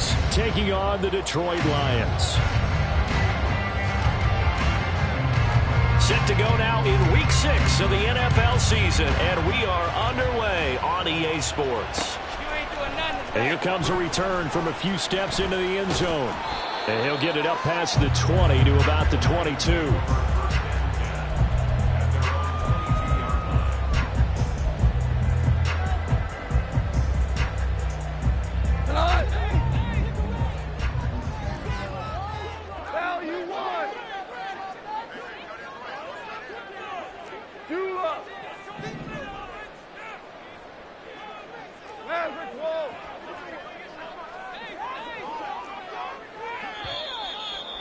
Vikings taking on the Detroit Lions. Set to go now in Week 6 of the NFL season, and we are underway on EA Sports. And here comes a return from a few steps into the end zone. And he'll get it up past the 20 to about the 22.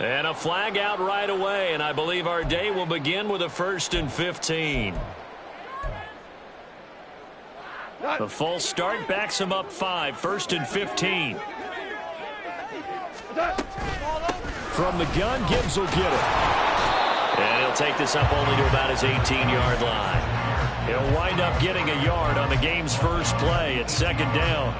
And a flag out right away, and I believe our day will begin with a 1st and 15. The false start backs him up 5, 1st and 15. From the gun, Gibbs will get it. And he'll take this up only to about his 18-yard line. He'll wind up getting a yard on the game's first play at 2nd down.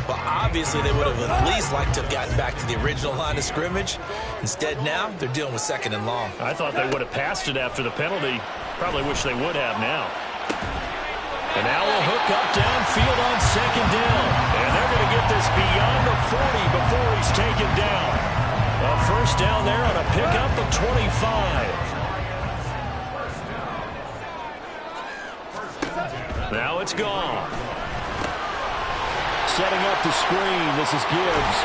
Well, obviously they would have at least liked to have gotten back to the original line of scrimmage. Instead now, they're dealing with 2nd and long. I thought they would have passed it after the penalty. Probably wish they would have now. And now we'll hook up downfield on 2nd down. And they're going to get this beyond the 40 before he's taken down. A 1st down there on a pickup of 25. Now it's gone. Setting up the screen, this is Gibbs.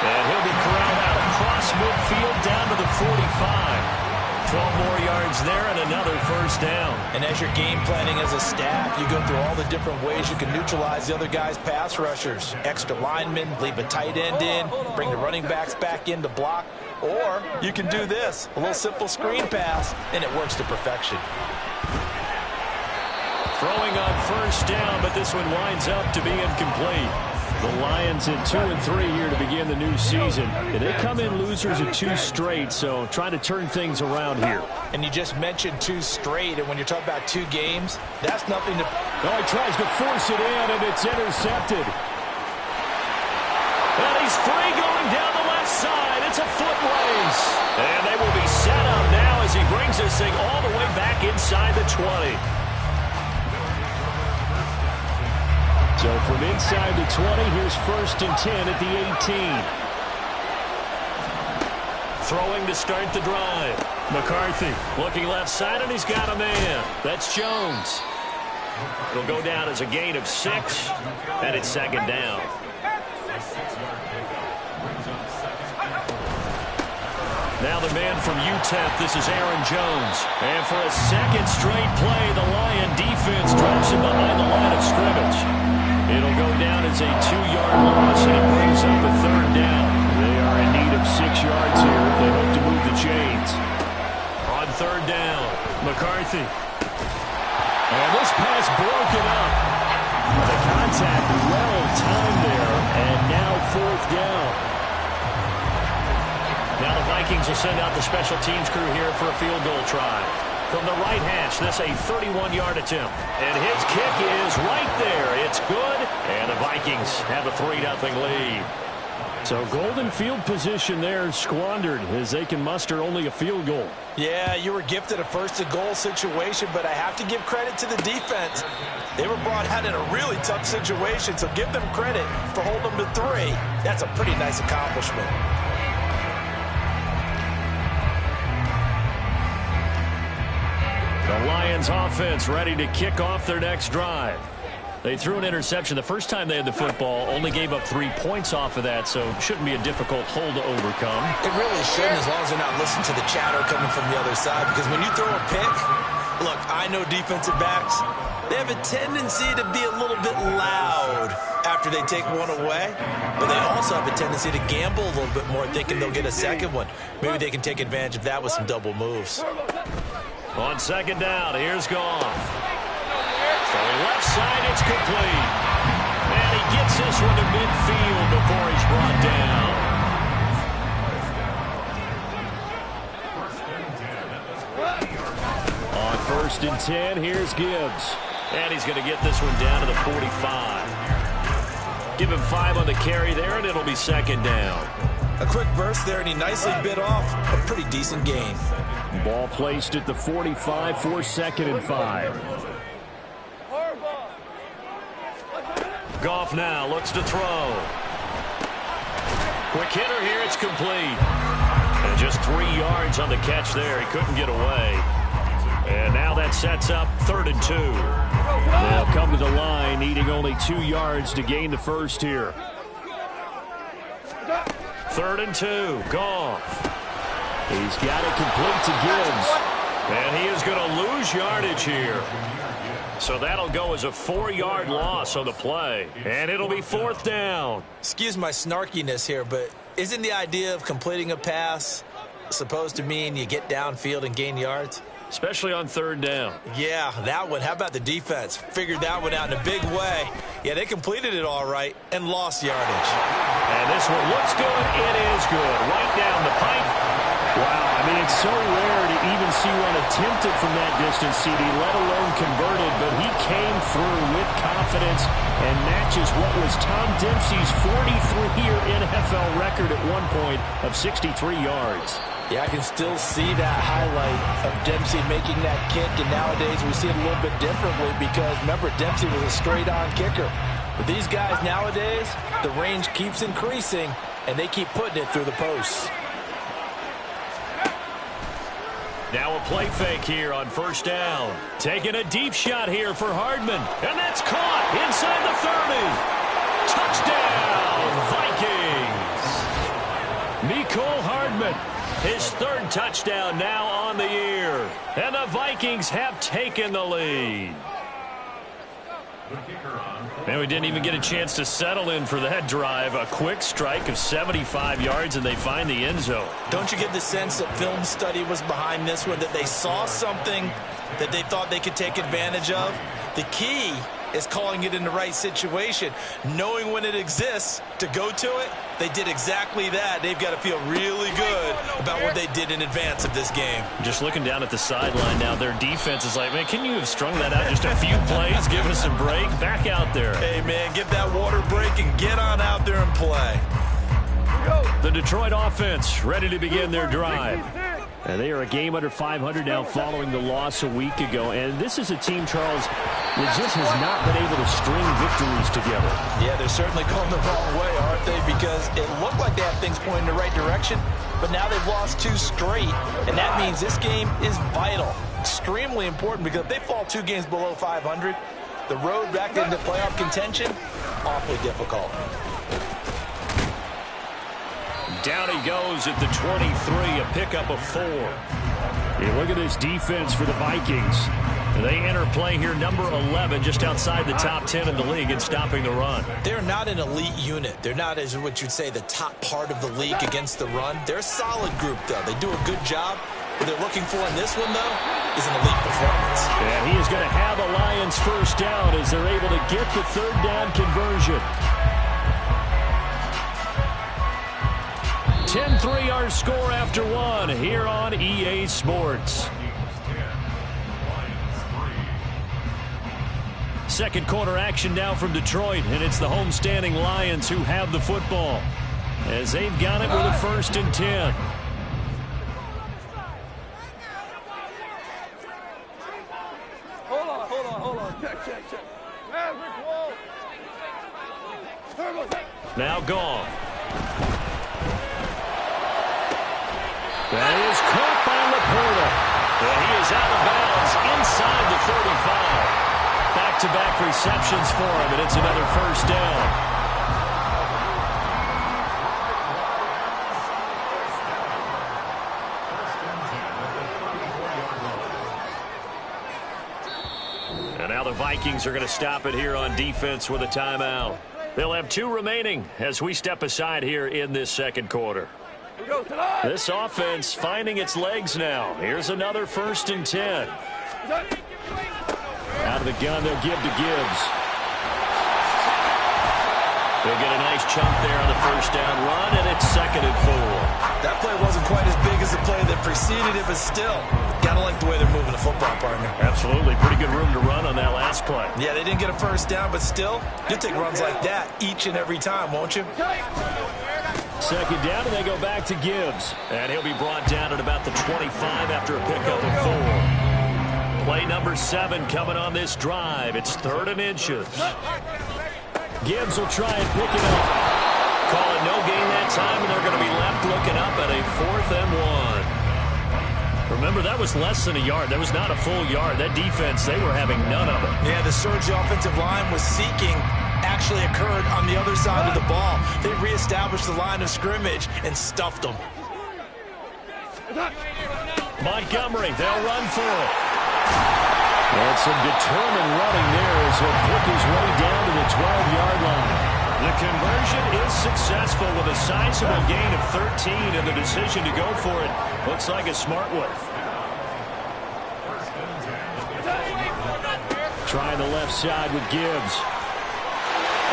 And he'll be corralled out across midfield down to the 45. 12 more yards there and another 1st down. And as you're game planning as a staff, you go through all the different ways you can neutralize the other guy's pass rushers. Extra linemen, leave a tight end in, bring the running backs back in to block. Or you can do this, a little simple screen pass, and it works to perfection. Throwing on 1st down, but this one winds up to be incomplete. The Lions in 2 and 3 here to begin the new season. And they come in losers of 2 straight, so trying to turn things around here. And you just mentioned 2 straight, and when you're talking about 2 games, that's nothing to... Oh, he tries to force it in, and it's intercepted. And he's free going down the left side. It's a foot race. And they will be set up now as he brings this thing all the way back inside the 20. So from inside the 20, here's 1st and 10 at the 18. Throwing to start the drive. McCarthy looking left side, and he's got a man. That's Jones. It'll go down as a gain of 6, and it's 2nd down. Now the man from UTEP, this is Aaron Jones. And for a 2nd straight play, the Lion defense drops him behind the line of scrimmage. It'll go down as a 2-yard loss, and it brings up a 3rd down. They are in need of 6 yards here if they hope to move the chains. On 3rd down, McCarthy. And this pass broken up. The contact well timed there, and now 4th down. Now the Vikings will send out the special teams crew here for a field goal try. From the right hash, this a 31-yard attempt. And his kick is right there. It's good. And the Vikings have a 3-0 lead. So golden field position there squandered as they can muster only a field goal. Yeah, you were gifted a 1st and goal situation, but I have to give credit to the defense. They were brought out in a really tough situation, so give them credit for holding them to 3. That's a pretty nice accomplishment. The Lions offense ready to kick off their next drive. They threw an interception the first time they had the football, only gave up 3 points off of that, so it shouldn't be a difficult hole to overcome. It really shouldn't, as long as they're not listening to the chatter coming from the other side, because when you throw a pick, look, I know defensive backs, they have a tendency to be a little bit loud after they take one away, but they also have a tendency to gamble a little bit more, thinking they'll get a 2nd one. Maybe they can take advantage of that with some double moves. On 2nd down, here's Goff. Throwing left side, it's complete. And he gets this one to midfield before he's brought down. On 1st and 10, here's Gibbs. And he's going to get this one down to the 45. Give him 5 on the carry there, and it'll be second down. A quick burst there, and he nicely bit off a pretty decent gain. Ball placed at the 45 for 2nd and 5. Goff now looks to throw. Quick hitter here, it's complete. And just 3 yards on the catch there. He couldn't get away. And now that sets up 3rd and 2. They'll come to the line, needing only 2 yards to gain the first here. 3rd and 2, Goff. He's got it complete to Gibbs. And he is going to lose yardage here. So that'll go as a 4-yard loss on the play. And it'll be 4th down. Excuse my snarkiness here, but isn't the idea of completing a pass supposed to mean you get downfield and gain yards? Especially on 3rd down. Yeah, that one. How about the defense? Figured that one out in a big way. Yeah, they completed it all right and lost yardage. And this one looks good. It is good. Right down the pipe. Wow, I mean, it's so rare to even see one attempted from that distance, CD, let alone converted, but he came through with confidence and matches what was Tom Dempsey's 43-year NFL record at one point of 63 yards. Yeah, I can still see that highlight of Dempsey making that kick, and nowadays we see it a little bit differently because, remember, Dempsey was a straight-on kicker. But these guys nowadays, the range keeps increasing, and they keep putting it through the posts. Now a play fake here on 1st down. Taking a deep shot here for Hardman. And that's caught inside the 30. Touchdown, Vikings. Mecole Hardman, his 3rd touchdown now on the year. And the Vikings have taken the lead. And we didn't even get a chance to settle in for that drive. A quick strike of 75 yards, and they find the end zone. Don't you get the sense that film study was behind this one, that they saw something that they thought they could take advantage of? The key is calling it in the right situation, knowing when it exists to go to it. They did exactly that. They've got to feel really good about what they did in advance of this game. Just looking down at the sideline now, their defense is like, man, can you have strung that out just a few plays? Give us a break. Back out there. Hey, man, give that water break and get on out there and play. The Detroit offense ready to begin their drive. And they are a game under 500 now following the loss a week ago. And this is a team, Charles, that just has not been able to string victories together. Yeah, they're certainly going the wrong way, aren't they? Because it looked like they had things pointing in the right direction, but now they've lost 2 straight. And that means this game is vital, extremely important, because if they fall 2 games below 500, the road back into playoff contention, awfully difficult. Down he goes at the 23, a pickup of 4. You look at this defense for the Vikings. They enter play here number 11, just outside the top 10 in the league in stopping the run. They're not an elite unit. They're not, as what you'd say, the top part of the league against the run. They're a solid group, though. They do a good job. What they're looking for in this one, though, is an elite performance. And he is going to have the Lions first down as they're able to get the 3rd down conversion. 10-3 our score after 1 here on EA Sports. Second quarter action now from Detroit, and it's the homestanding Lions who have the football as they've got it with a 1st and 10. Hold on. Check. Now Goff. That is caught by Laporta. And he is out of bounds inside the 35. Back-to-back receptions for him, and it's another 1st down. And now the Vikings are going to stop it here on defense with a timeout. They'll have 2 remaining as we step aside here in this second quarter. This offense finding its legs now. Here's another 1st and 10. Out of the gun, they'll give to Gibbs. They'll get a nice chunk there on the first down run, and it's 2nd and 4. That play wasn't quite as big as the play that preceded it, but still, gotta like the way they're moving the football, partner. Absolutely. Pretty good room to run on that last play. Yeah, they didn't get a first down, but still, you'll take runs like that each and every time, won't you? 2nd down, and they go back to Gibbs. And he'll be brought down at about the 25 after a pickup of 4. Play number 7 coming on this drive. It's 3rd and inches. Gibbs will try and pick it up. Call it no gain that time, and they're going to be left looking up at a 4th and 1. Remember, that was less than a yard. That was not a full yard. That defense, they were having none of it. Yeah, the surge the offensive line was seeking actually occurred on the other side of the ball. They reestablished the line of scrimmage and stuffed them. Montgomery, they'll run for it. And some determined running there as he'll pick his way down to the 12-yard line. The conversion is successful with a sizable gain of 13, and the decision to go for it looks like a smart one. Trying the left side with Gibbs.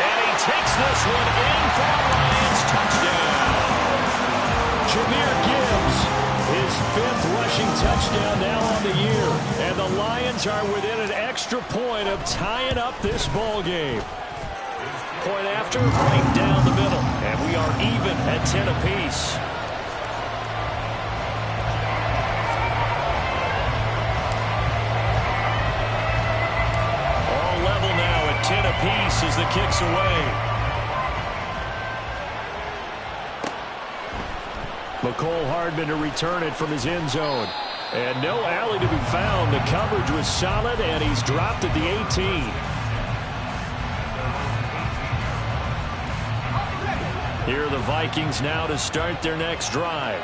And he takes this one in for a Lions touchdown. Jahmyr Gibbs, his 5th rushing touchdown now on the year. And the Lions are within an extra point of tying up this ball game. Point after, right down the middle. And we are even at 10 apiece. All level now at 10 apiece as the kick's away. McCole Hardman to return it from his end zone. And no alley to be found. The coverage was solid, and he's dropped at the 18. Here are the Vikings now to start their next drive.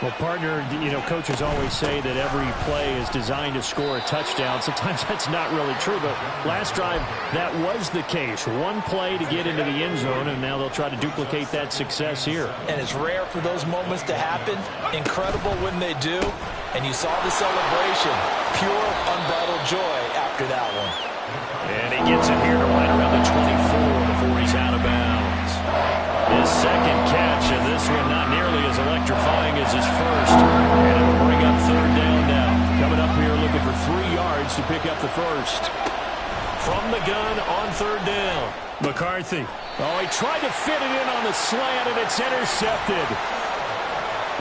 Well, partner, you know, coaches always say that every play is designed to score a touchdown. Sometimes that's not really true, but last drive, that was the case. One play to get into the end zone, and now they'll try to duplicate that success here. And it's rare for those moments to happen. Incredible when they do. And you saw the celebration. Pure, unbridled joy after that one. And he gets it here to right around the 24 before he's out of bounds. His 2nd catch, and this one not nearly as electrifying as his first. And it'll bring up 3rd down now. Coming up here looking for 3 yards to pick up the first. From the gun on 3rd down. McCarthy. Oh, he tried to fit it in on the slant, and it's intercepted.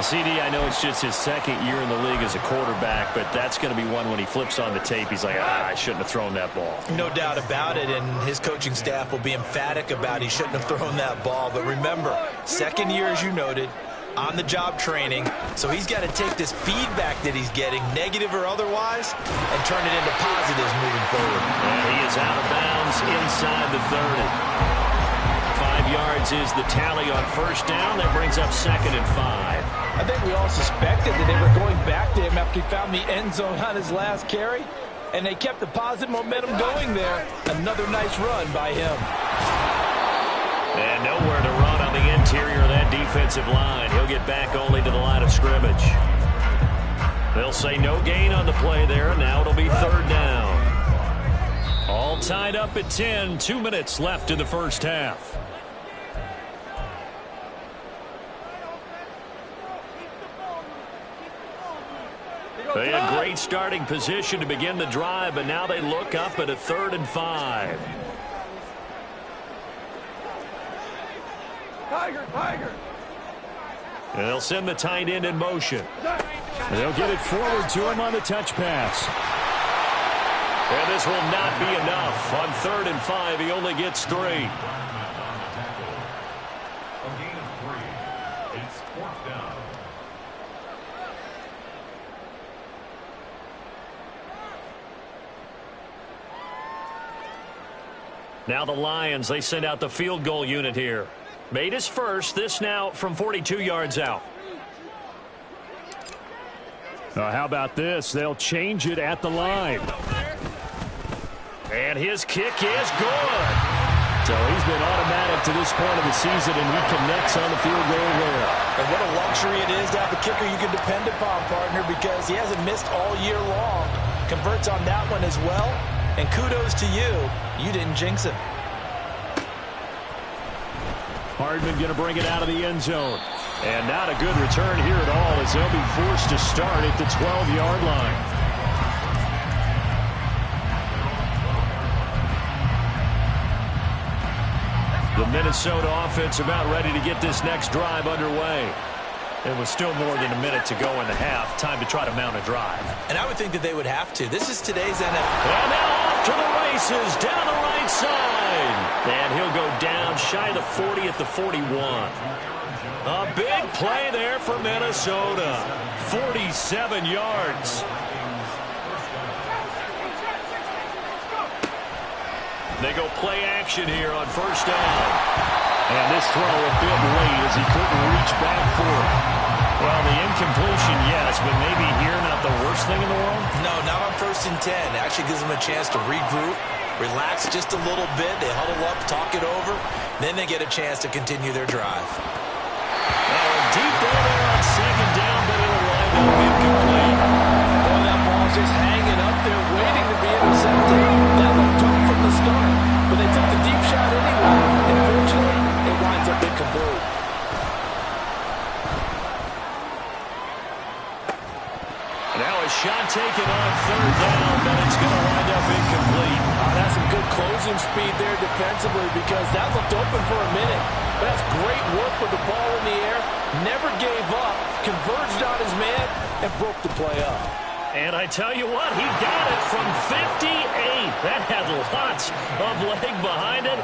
CD, I know it's just his 2nd year in the league as a quarterback, but that's going to be one when he flips on the tape. He's like, I shouldn't have thrown that ball. No doubt about it, and his coaching staff will be emphatic about he shouldn't have thrown that ball. But remember, 2nd year, as you noted, on-the-job training, so he's got to take this feedback that he's getting, negative or otherwise, and turn it into positives moving forward. And he is out of bounds inside the 30. 5 yards is the tally on 1st down. That brings up 2nd and 5. I think we all suspected that they were going back to him after he found the end zone on his last carry, and they kept the positive momentum going there. Another nice run by him. And nowhere to run on the interior of that defensive line. He'll get back only to the line of scrimmage. They'll say no gain on the play there. Now it'll be 3rd down. All tied up at 10. 2 minutes left in the first half. They had great starting position to begin the drive, but now they look up at a 3rd and 5. Tiger. And they'll send the tight end in motion. And they'll get it forward to him on the touch pass. And this will not be enough. On 3rd and 5, he only gets 3. A gain of 3. It's 4th down. Now the Lions, they send out the field goal unit here. Made his first. This now from 42 yards out. How about this? They'll change it at the line. And his kick is good. So he's been automatic to this point of the season, and he connects on the field goal there. And what a luxury it is to have a kicker you can depend upon, partner, because he hasn't missed all year long. Converts on that one as well. And kudos to you. You didn't jinx him. Hardman going to bring it out of the end zone. And not a good return here at all as they'll be forced to start at the 12-yard line. The Minnesota offense about ready to get this next drive underway. And with still more than a minute to go in the half, time to try to mount a drive. And I would think that they would have to. This is today's NFL. And now off to the races down the right side. And he'll go down shy of the 40 at the 41. A big play there for Minnesota. 47 yards. They go play action here on first down. And this throw a bit late as he couldn't reach back for it. Well, the incompletion, yes, but maybe here not the worst thing in the world? No, not on 1st and 10. It actually gives them a chance to regroup, relax just a little bit. They huddle up, talk it over. Then they get a chance to continue their drive. Deep there on second down, but it'll wind up incomplete. Boy, that ball's just hanging up there, waiting to be intercepted. That looked tough from the start, but they took the deep shot anyway. And fortunately, it winds up incomplete. Now a shot taken on third down, but it's going to wind up incomplete. That's some good closing speed there defensively because that looked open for a minute. But that's great work with the ball in the air. Never gave up, converged on his man, and broke the play up. And I tell you what, he got it from 58. That had lots of leg behind it.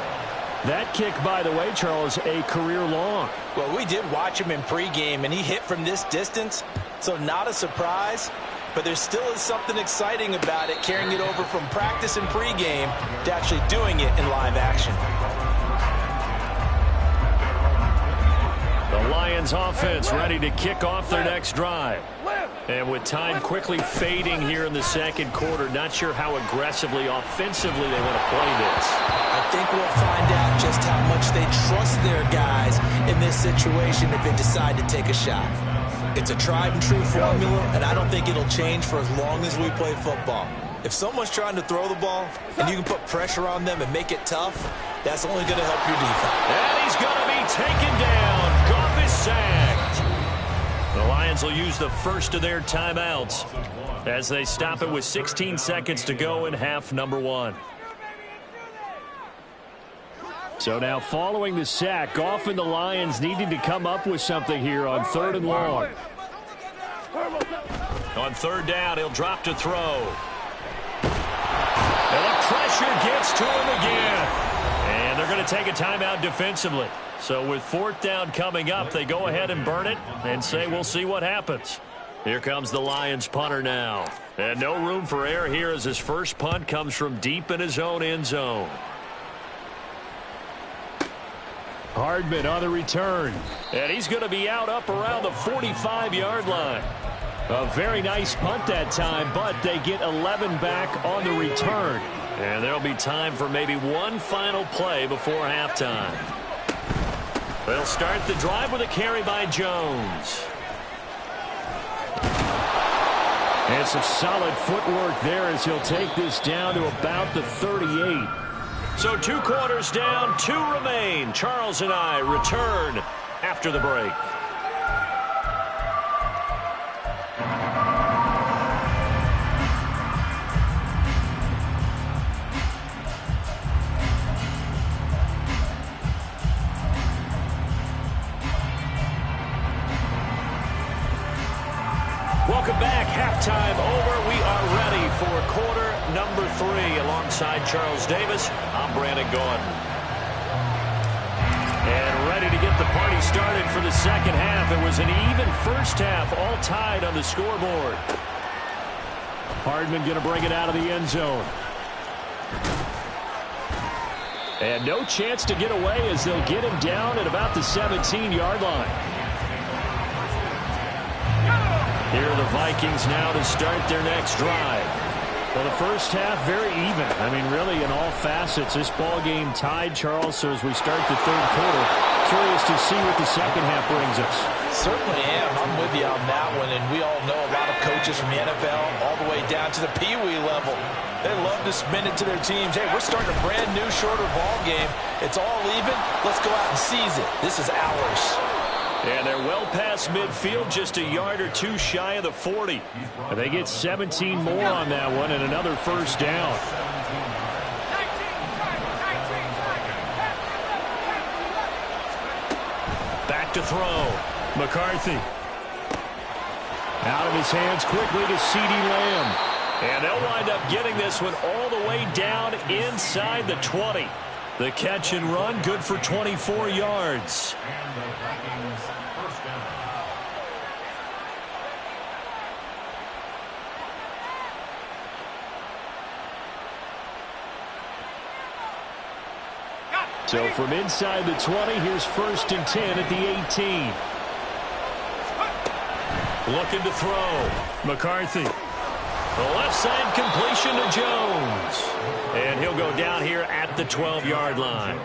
That kick, by the way, Charles, a career long. Well, we did watch him in pregame, and he hit from this distance, so not a surprise. But there still is something exciting about it, carrying it over from practice and pregame to actually doing it in live action. The Lions offense ready to kick off their next drive. And with time quickly fading here in the second quarter, not sure how aggressively, offensively they want to play this. I think we'll find out just how much they trust their guys in this situation if they decide to take a shot. It's a tried and true formula, and I don't think it'll change for as long as we play football. If someone's trying to throw the ball and you can put pressure on them and make it tough, that's only going to help your defense. And he's going to be taken down. Goff is sacked. The Lions will use the first of their timeouts as they stop it with 16 seconds to go in half number one. So now following the sack, Goff and the Lions needing to come up with something here on 3rd and long. On third down, he'll drop to throw. And the pressure gets to him again. And they're going to take a timeout defensively. So with 4th down coming up, they go ahead and burn it and say we'll see what happens. Here comes the Lions punter now. And no room for error here as his first punt comes from deep in his own end zone. Hardman on the return. And he's going to be out up around the 45-yard line. A very nice punt that time, but they get 11 back on the return. And there'll be time for maybe one final play before halftime. They'll start the drive with a carry by Jones. And some solid footwork there as he'll take this down to about the 38. So 2 quarters down, 2 remain. Charles and I return after the break. Welcome back. Halftime over. We are ready for quarter number 3. Alongside Charles Davis, I'm Brandon Gordon. And ready to get the party started for the second half. It was an even first half, all tied on the scoreboard. Hardman going to bring it out of the end zone. And no chance to get away as they'll get him down at about the 17-yard line. Here are the Vikings now to start their next drive. Well, the first half, very even. I mean, really, in all facets, this ball game tied, Charles. So as we start the third quarter, curious to see what the second half brings us. Certainly am. I'm with you on that one. And we all know a lot of coaches from the NFL all the way down to the Pee-wee level. They love to spin it to their teams. Hey, we're starting a brand new, shorter ball game. It's all even. Let's go out and seize it. This is ours. And they're well past midfield, just a yard or two shy of the 40. And they get 17 more on that one and another first down. Back to throw. McCarthy. Out of his hands quickly to CeeDee Lamb. And they'll wind up getting this one all the way down inside the 20. The catch and run, good for 24 yards. And the Vikings first down. So from inside the 20, here's 1st and 10 at the 18. Looking to throw. McCarthy. The left side completion to Jones. And he'll go down here at the 12-yard line.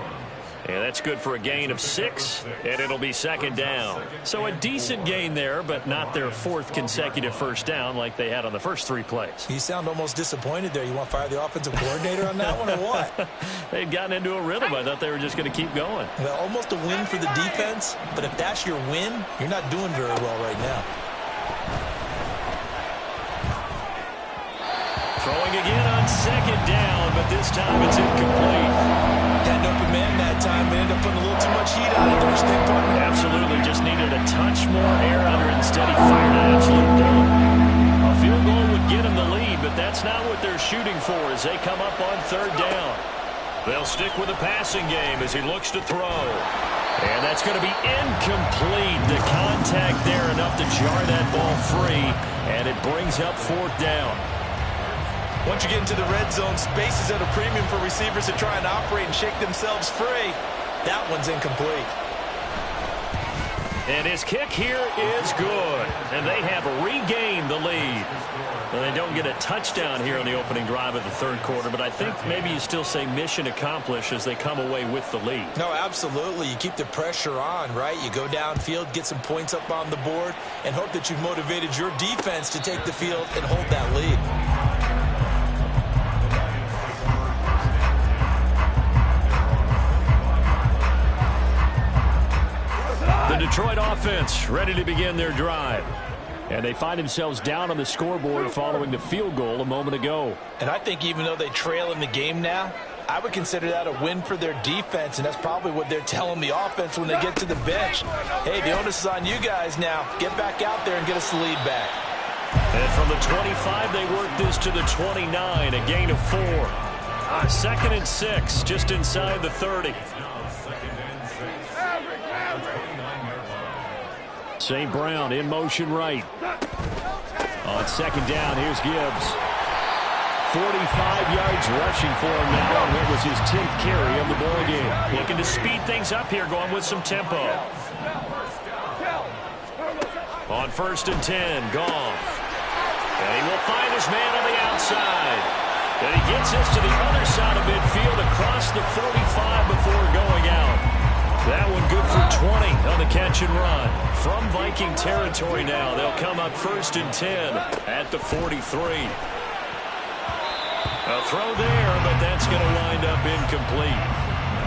And that's good for a gain of 6, and it'll be 2nd down. So a decent gain there, but not their 4th consecutive first down like they had on the first 3 plays. You sound almost disappointed there. You want to fire the offensive coordinator on that one or what? They'd gotten into a rhythm. I thought they were just going to keep going. Well, almost a win for the defense, but if that's your win, you're not doing very well right now. Throwing again on 2nd down, but this time it's incomplete. Had an open man that time, but ended up putting a little too much heat on it. Don't you think, partner? Absolutely, just needed a touch more air under it. Instead, he fired an absolute dome. A field goal would get him the lead, but that's not what they're shooting for as they come up on 3rd down. They'll stick with the passing game as he looks to throw. And that's going to be incomplete. The contact there enough to jar that ball free, and it brings up 4th down. Once you get into the red zone, space is at a premium for receivers to try and operate and shake themselves free. That one's incomplete. And his kick here is good. And they have regained the lead. Well, they don't get a touchdown here on the opening drive of the 3rd quarter, but I think maybe you still say mission accomplished as they come away with the lead. No, absolutely. You keep the pressure on, right? You go downfield, get some points up on the board, and hope that you've motivated your defense to take the field and hold that lead. The Detroit offense ready to begin their drive. And they find themselves down on the scoreboard following the field goal a moment ago. And I think even though they trail in the game now, I would consider that a win for their defense, and that's probably what they're telling the offense when they get to the bench. Hey, the onus is on you guys now. Get back out there and get us the lead back. And from the 25, they work this to the 29, a gain of 4. 2nd and 6, just inside the 30. St. Brown in motion right. On 2nd down, here's Gibbs. 45 yards rushing for him now on what was his 10th carry of the ball game. Looking to speed things up here, going with some tempo. On 1st and 10, Goff. And he will find his man on the outside. And he gets this to the other side of midfield across the 45 before going out. That one good for 20 on the catch and run. From Viking territory now, they'll come up 1st and 10 at the 43. A throw there, but that's going to wind up incomplete.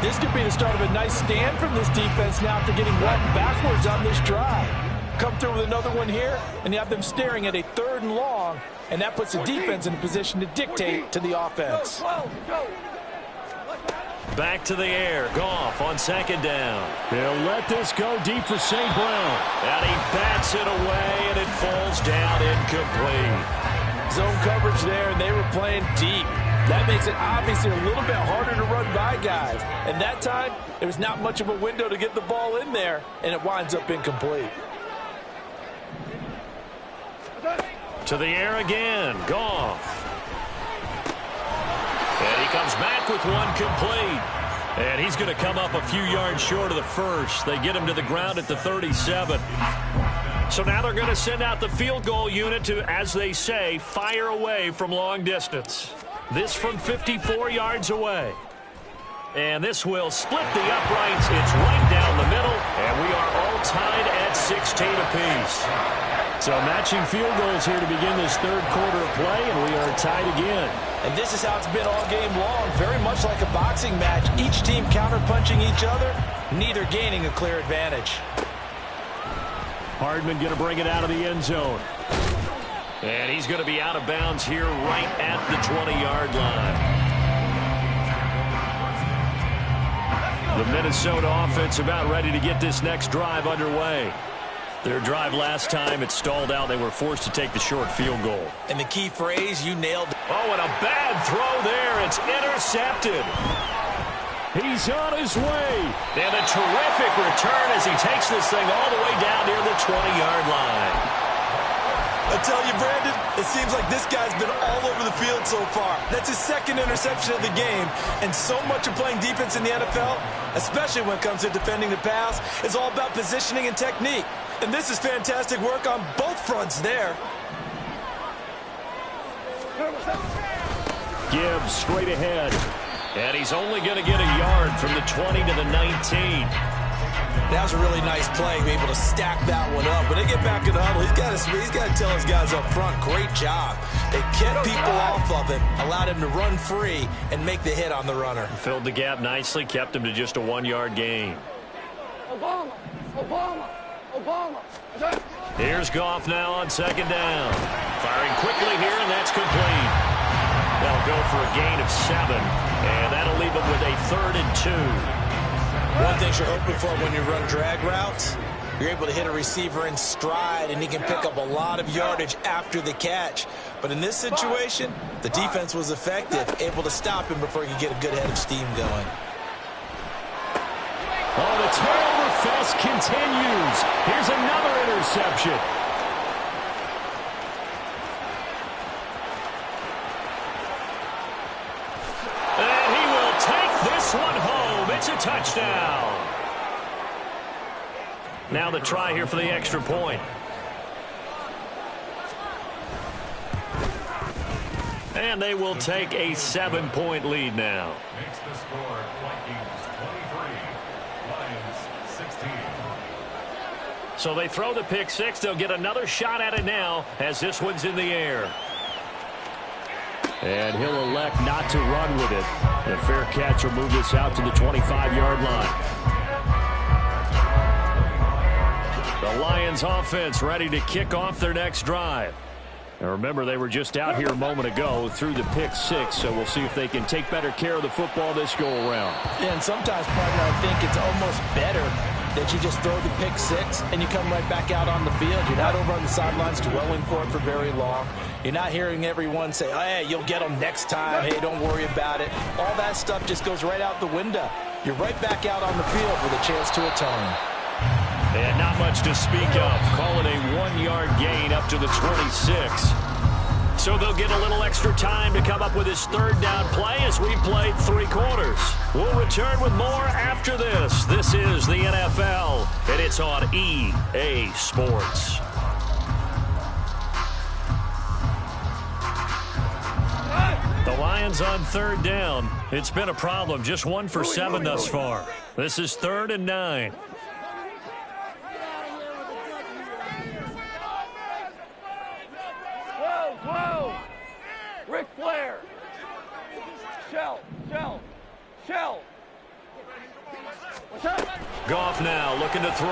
This could be the start of a nice stand from this defense now after getting whacked backwards on this drive. Come through with another one here, and you have them staring at a 3rd and long, and that puts the defense in a position to dictate to the offense. Back to the air. Goff on 2nd down. They'll let this go deep for St. Brown. And he bats it away, and it falls down incomplete. Zone coverage there, and they were playing deep. That makes it obviously a little bit harder to run by guys. And that time, there was not much of a window to get the ball in there, and it winds up incomplete. To the air again. Goff. And he comes back with one complete. And he's going to come up a few yards short of the first. They get him to the ground at the 37. So now they're going to send out the field goal unit to, as they say, fire away from long distance. This from 54 yards away. And this will split the uprights. It's right down the middle, and we are all tied at 16 apiece. So matching field goals here to begin this third quarter of play, and we are tied again. And this is how it's been all game long, very much like a boxing match. Each team counter-punching each other, neither gaining a clear advantage. Hardman going to bring it out of the end zone. And he's going to be out of bounds here right at the 20-yard line. The Minnesota offense about ready to get this next drive underway. Their drive last time, it stalled out. They were forced to take the short field goal. And the key phrase, you nailed it. Oh, and a bad throw there. It's intercepted. He's on his way. And a terrific return as he takes this thing all the way down near the 20-yard line. I tell you, Brandon, it seems like this guy's been all over the field so far. That's his second interception of the game. And so much of playing defense in the NFL, especially when it comes to defending the pass, is all about positioning and technique. And this is fantastic work on both fronts there. Gibbs straight ahead. And he's only going to get a yard from the 20 to the 19. That was a really nice play, be able to stack that one up. When they get back in the huddle, he's got to tell his guys up front, great job. They kept people off of him, allowed him to run free, and make the hit on the runner. Filled the gap nicely, kept him to just a 1-yard gain. Obama. Here's Goff now on second down. Firing quickly here, and that's complete. They'll go for a gain of 7, and that'll leave them with a 3rd and 2. One thing you're hoping for when you run drag routes, you're able to hit a receiver in stride, and he can pick up a lot of yardage after the catch. But in this situation, the defense was effective, able to stop him before he could get a good head of steam going. Oh, the turnover fest continues. Here's another interception. And he will take this one home. It's a touchdown. Now the try here for the extra point. And they will take a 7-point lead now. Makes the score Vikings 23, Lions 16. So they throw the pick six. They'll get another shot at it now as this one's in the air. And he'll elect not to run with it. The fair catch will move this out to the 25-yard line. The Lions offense ready to kick off their next drive. Now remember, they were just out here a moment ago through the pick six, so we'll see if they can take better care of the football this go-around. Yeah, and sometimes, partner, I think it's almost better that you just throw the pick six and you come right back out on the field. You're not over on the sidelines dwelling for it for very long. You're not hearing everyone say, oh, hey, you'll get them next time. Hey, don't worry about it. All that stuff just goes right out the window. You're right back out on the field with a chance to atone. And not much to speak of. Call it a 1-yard gain up to the 26. So they'll get a little extra time to come up with his third down play as we played 3 quarters. We'll return with more after this. This is the NFL, and it's on EA Sports. The Lions on third down. It's been a problem. Just 1 for 7 thus far. This is 3rd and 9. Ric Flair. Shell. What's up? Goff now looking to throw.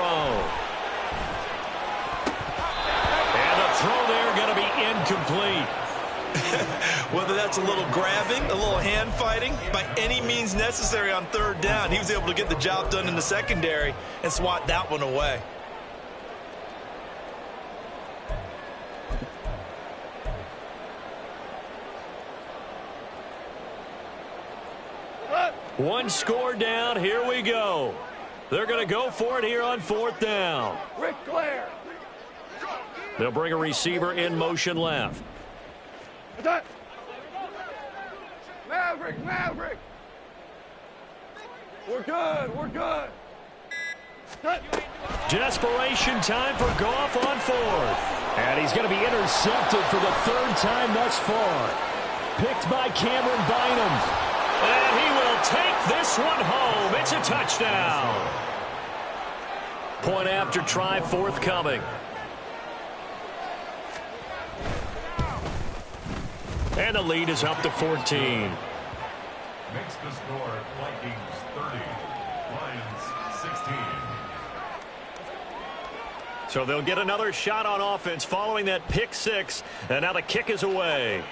And the throw there going to be incomplete. Whether that's a little grabbing, a little hand fighting, by any means necessary on third down, he was able to get the job done in the secondary and swat that one away. One score down. Here we go. They're going to go for it here on 4th down. Ric Flair. They'll bring a receiver in motion left. What's that? Maverick. We're good. Desperation time for Goff on fourth. And he's going to be intercepted for the third time thus far. Picked by Cameron Bynum. And he will take this one home. It's a touchdown. Point after try forthcoming. And the lead is up to 14. Makes the score Vikings 30, Lions 16. So they'll get another shot on offense following that pick six. And now the kick is away.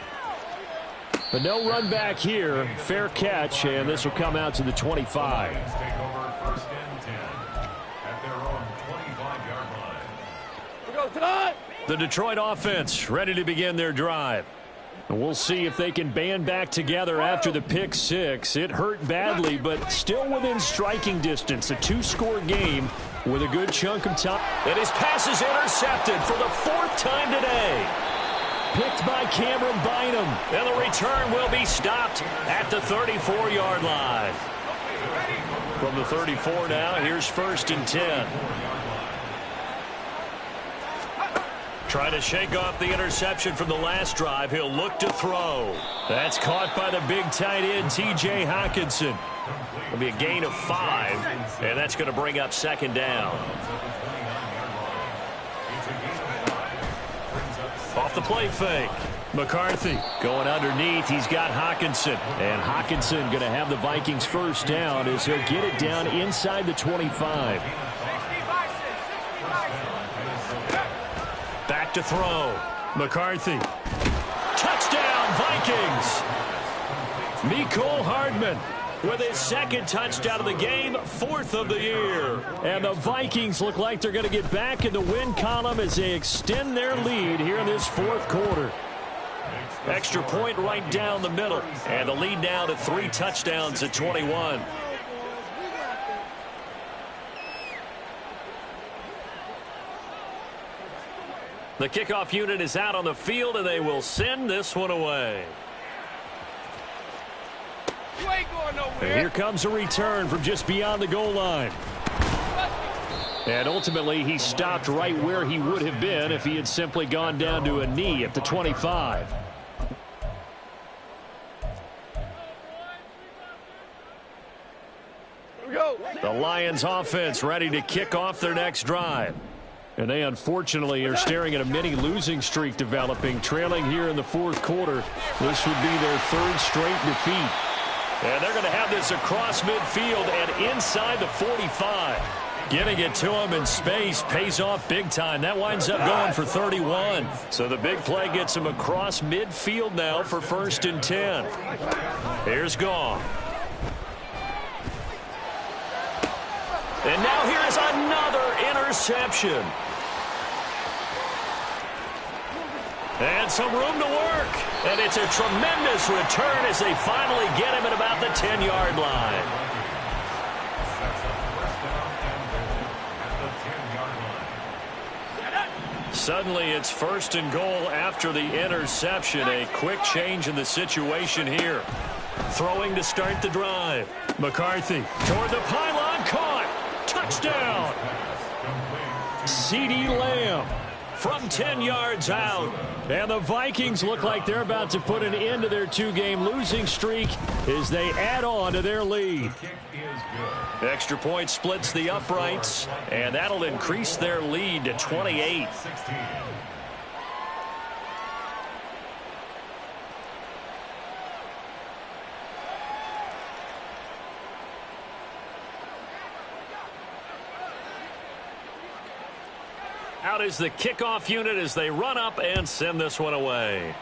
But no run back here. Fair catch, and this will come out to the 25. Lions take over first and 10 at their own 25-yard line. We go tonight. The Detroit offense ready to begin their drive. And we'll see if they can band back together after the pick six. It hurt badly, but still within striking distance. A two-score game with a good chunk of time. And his pass is intercepted for the fourth time today. Picked by Cameron Bynum. And the return will be stopped at the 34-yard line. From the 34 now, here's first and 10. Trying to shake off the interception from the last drive. He'll look to throw. That's caught by the big tight end, T.J. Hockenson. It'll be a gain of 5, and that's going to bring up second down. Off the play fake. McCarthy going underneath. He's got Hockenson. And Hockenson going to have the Vikings first down as he'll get it down inside the 25. Back to throw. McCarthy. Touchdown, Vikings. Mecole Hardman with his second touchdown of the game, fourth of the year. And the Vikings look like they're going to get back in the win column as they extend their lead here in this fourth quarter. Extra point right down the middle. And the lead now to 3 touchdowns at 21. The kickoff unit is out on the field, and they will send this one away. You ain't going nowhere. And here comes a return from just beyond the goal line. And ultimately, he stopped right where he would have been if he had simply gone down to a knee at the 25. Here we go. The Lions offense ready to kick off their next drive. And they unfortunately are staring at a mini losing streak developing, trailing here in the fourth quarter. This would be their third straight defeat. And they're going to have this across midfield and inside the 45. Getting it to him in space pays off big time. That winds up going for 31. So the big play gets him across midfield now for first and 10. Here's Goff. And now here's another interception. And some room to work. And it's a tremendous return as they finally get him at about the 10-yard line. Suddenly it's first and goal after the interception. A quick change in the situation here. Throwing to start the drive. McCarthy toward the pylon, caught. Touchdown. CeeDee Lamb from 10 yards out. And the Vikings look like they're about to put an end to their two-game losing streak as they add on to their lead. Extra point splits the uprights, and that'll increase their lead to 28. Out is the kickoff unit as they run up and send this one away.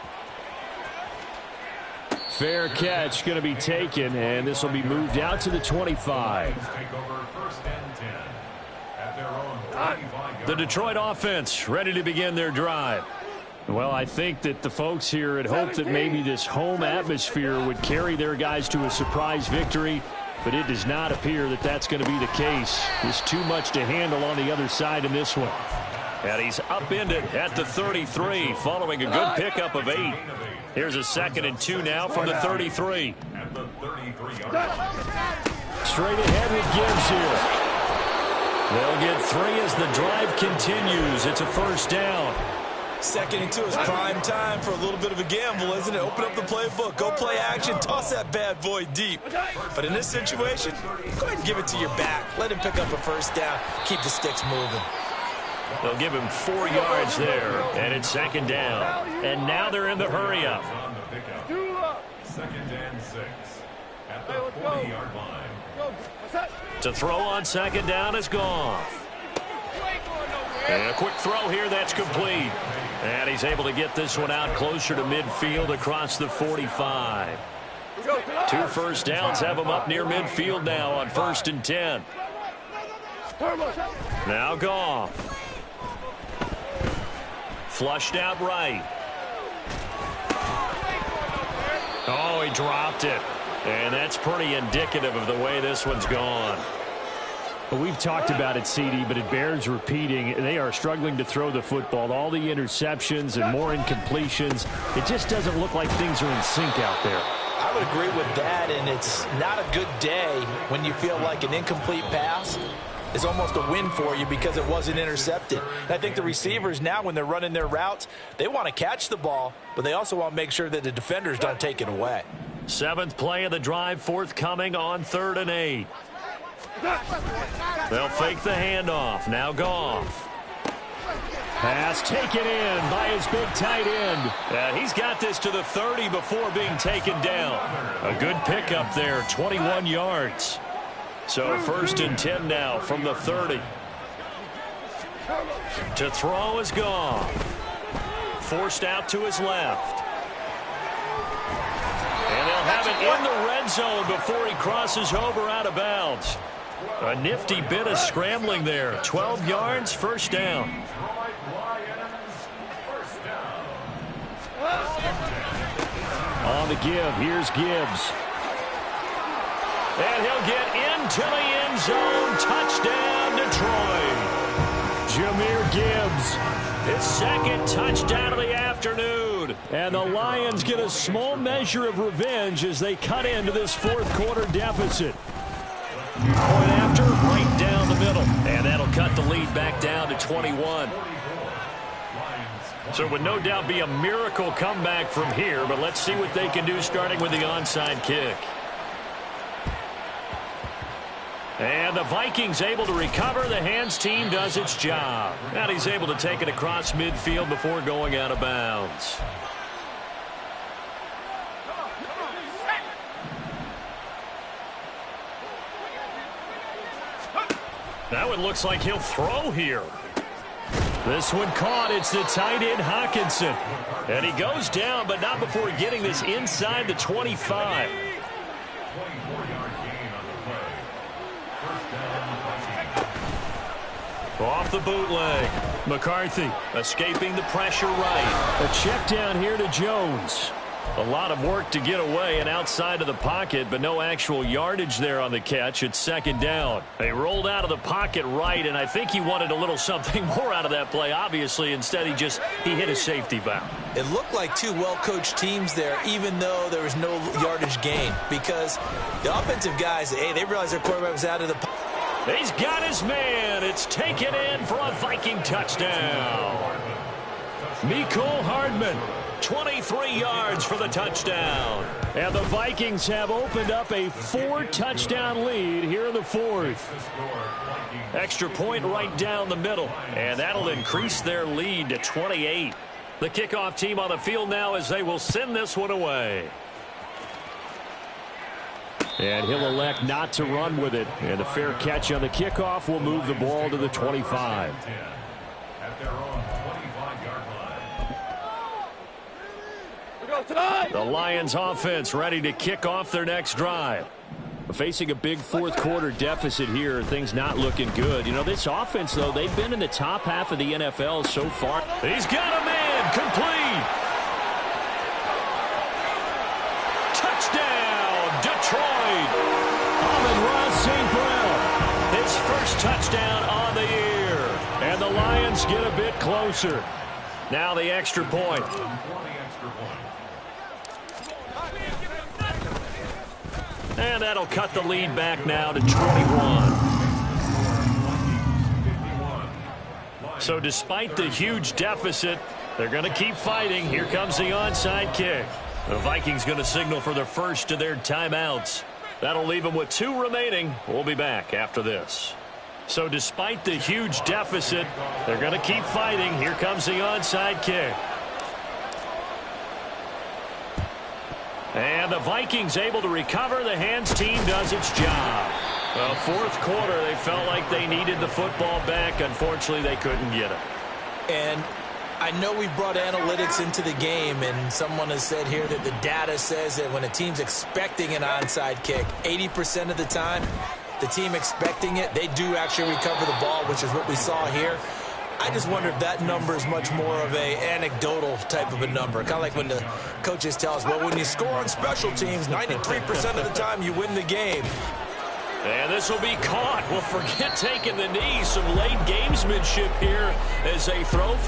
Fair catch going to be taken, and this will be moved out to the 25. The Detroit offense ready to begin their drive. Well, I think that the folks here had hoped that maybe this home atmosphere would carry their guys to a surprise victory, but it does not appear that that's going to be the case. There's too much to handle on the other side in this one. And he's upended at the 33 following a good pickup of 8. Here's a 2nd and 2 now from the 33. Straight ahead with Gibbs here. They'll get 3 as the drive continues. It's a first down. Second and 2 is prime time for a little bit of a gamble, isn't it? Open up the playbook, go play action, toss that bad boy deep. But in this situation, go ahead and give it to your back. Let him pick up a first down. Keep the sticks moving. They'll give him 4 yards there, and it's second down. And now they're in the hurry-up. On the pickup. Second and 6 at the 40-yard line. To throw on second down is Goff. And a quick throw here, that's complete. And he's able to get this one out closer to midfield across the 45. 2 first downs have him up near midfield now on 1st and 10. Now Goff. Flushed out right. Oh, he dropped it. And that's pretty indicative of the way this one's gone. We've talked about it, CD, but it bears repeating. They are struggling to throw the football. All the interceptions and more incompletions. It just doesn't look like things are in sync out there. I would agree with that, and it's not a good day when you feel like an incomplete pass is almost a win for you because it wasn't intercepted. And I think the receivers now, when they're running their routes, they want to catch the ball, but they also want to make sure that the defenders don't take it away. 7th play of the drive forthcoming on 3rd and 8. They'll fake the handoff. Now Goff. Pass taken in by his big tight end. He's got this to the 30 before being taken down. A good pickup there, 21 yards. So 1st and 10 now from the 30. To throw is Goff. Forced out to his left. And they'll have it in the red zone before he crosses over out of bounds. A nifty bit of scrambling there. 12 yards, first down. On the give, here's Gibbs. And he'll get into the end zone. Touchdown, Detroit. Jahmyr Gibbs, his 2nd touchdown of the afternoon. And the Lions get a small measure of revenge as they cut into this 4th quarter deficit. Point after, right down the middle. And that'll cut the lead back down to 21. So it would no doubt be a miracle comeback from here, but let's see what they can do starting with the onside kick. And the Vikings able to recover. The hands team does its job. And he's able to take it across midfield before going out of bounds. That one looks like he'll throw here. This one caught. It's the tight end Hawkinson. And he goes down, but not before getting this inside the 25. 24-yard gain on the play. First down. Off the bootleg. McCarthy escaping the pressure right. A check down here to Jones. A lot of work to get away and outside of the pocket, but no actual yardage there on the catch. It's 2nd down. They rolled out of the pocket right, and I think he wanted a little something more out of that play. Obviously, instead he hit a safety valve. It looked like 2 well-coached teams there, even though there was no yardage gain, because the offensive guys, they realized their quarterback was out of the pocket. He's got his man. It's taken in for a Viking touchdown. Mecole Hardman. 23 yards for the touchdown. And the Vikings have opened up a 4-touchdown lead here in the 4th. Extra point right down the middle. And that'll increase their lead to 28. The kickoff team on the field now as they will send this one away. And he'll elect not to run with it. And a fair catch on the kickoff will move the ball to the 25. At their own 25-yard line. The Lions offense ready to kick off their next drive. Facing a big 4th quarter deficit here, things not looking good. You know, this offense, though, they've been in the top half of the NFL so far. He's got a man, complete. Touchdown, Detroit. Amon-Ra St. Brown, his first touchdown on the year. And the Lions get a bit closer. Now the extra point. And that'll cut the lead back now to 21. So despite the huge deficit, they're going to keep fighting. Here comes the onside kick. The Vikings going to signal for their first of their timeouts. That'll leave them with 2 remaining. We'll be back after this. So despite the huge deficit, they're going to keep fighting. Here comes the onside kick. And the Vikings able to recover. The hands team does its job. Well, fourth quarter, they felt like they needed the football back. Unfortunately, they couldn't get it. And I know we've brought analytics into the game, and someone has said here that the data says that when a team's expecting an onside kick, 80% of the time, the team expecting it, they do actually recover the ball, which is what we saw here. I just wonder if that number is much more of a anecdotal type of a number. Kind of like when the coaches tell us, well, when you score on special teams, 93% of the time you win the game. And this will be caught. Well, forget taking the knee. Some late gamesmanship here as they throw for